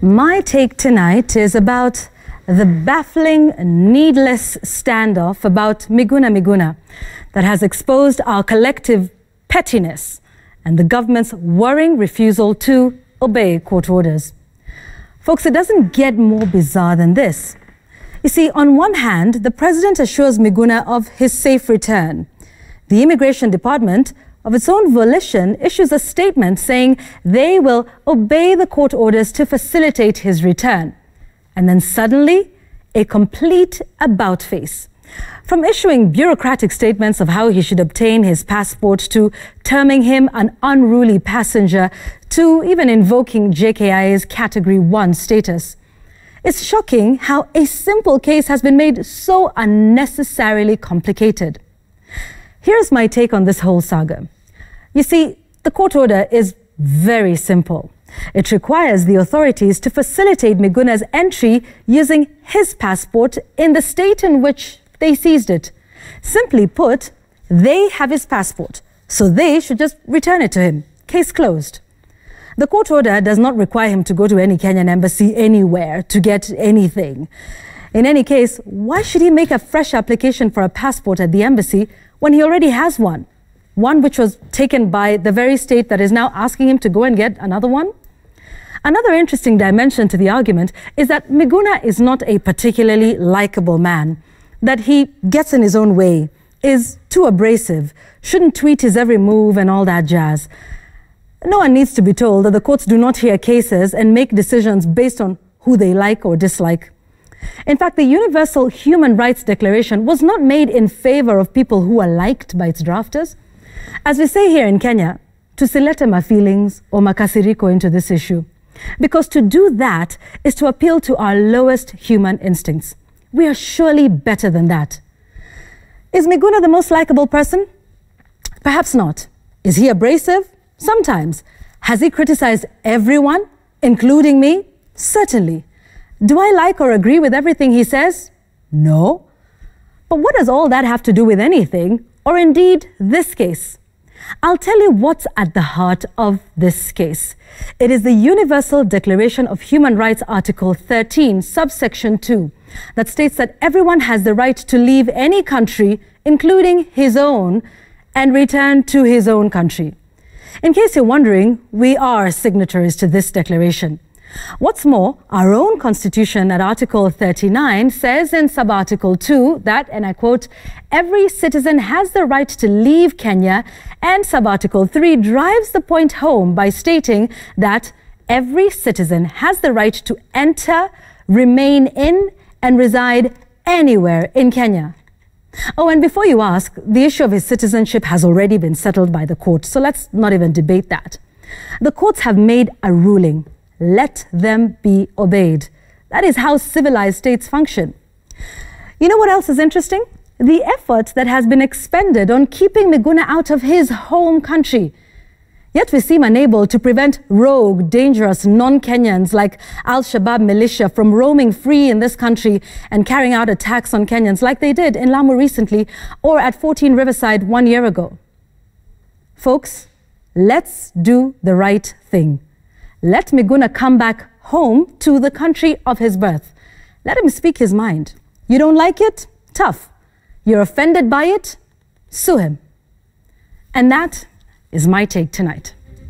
My take tonight is about the baffling, needless standoff about Miguna Miguna that has exposed our collective pettiness and the government's worrying refusal to obey court orders. Folks, it doesn't get more bizarre than this. You see, on one hand, the president assures Miguna of his safe return. The Immigration Department, of its own volition, issues a statement saying they will obey the court orders to facilitate his return. And then suddenly, a complete about-face. From issuing bureaucratic statements of how he should obtain his passport to terming him an unruly passenger to even invoking JKIA's Category 1 status. It's shocking how a simple case has been made so unnecessarily complicated. Here's my take on this whole saga. You see, the court order is very simple. It requires the authorities to facilitate Miguna's entry using his passport in the state in which they seized it. Simply put, they have his passport, so they should just return it to him. Case closed. The court order does not require him to go to any Kenyan embassy anywhere to get anything. In any case, why should he make a fresh application for a passport at the embassy when he already has one? One which was taken by the very state that is now asking him to go and get another one? Another interesting dimension to the argument is that Miguna is not a particularly likable man, that he gets in his own way, is too abrasive, shouldn't tweet his every move and all that jazz. No one needs to be told that the courts do not hear cases and make decisions based on who they like or dislike. In fact, the Universal Human Rights Declaration was not made in favor of people who are liked by its drafters. As we say here in Kenya, tusilete mafeelings or makasiriko into this issue. Because to do that is to appeal to our lowest human instincts. We are surely better than that. Is Miguna the most likable person? Perhaps not. Is he abrasive? Sometimes. Has he criticized everyone, including me? Certainly. Do I like or agree with everything he says? No. But what does all that have to do with anything, or indeed this case? I'll tell you what's at the heart of this case. It is the Universal Declaration of Human Rights, Article 13, subsection 2, that states that everyone has the right to leave any country, including his own, and return to his own country. In case you're wondering, we are signatories to this declaration. What's more, our own Constitution at Article 39 says in Sub-Article 2 that, and I quote, every citizen has the right to leave Kenya, and Sub-Article 3 drives the point home by stating that every citizen has the right to enter, remain in, and reside anywhere in Kenya. Oh, and before you ask, the issue of his citizenship has already been settled by the court, so let's not even debate that. The courts have made a ruling. Let them be obeyed. That is how civilized states function. You know what else is interesting? The effort that has been expended on keeping Miguna out of his home country. Yet we seem unable to prevent rogue, dangerous non-Kenyans like Al-Shabaab militia from roaming free in this country and carrying out attacks on Kenyans like they did in Lamu recently or at 14 Riverside 1 year ago. Folks, let's do the right thing. Let Miguna come back home to the country of his birth. Let him speak his mind. You don't like it? Tough. You're offended by it? Sue him. And that is my take tonight.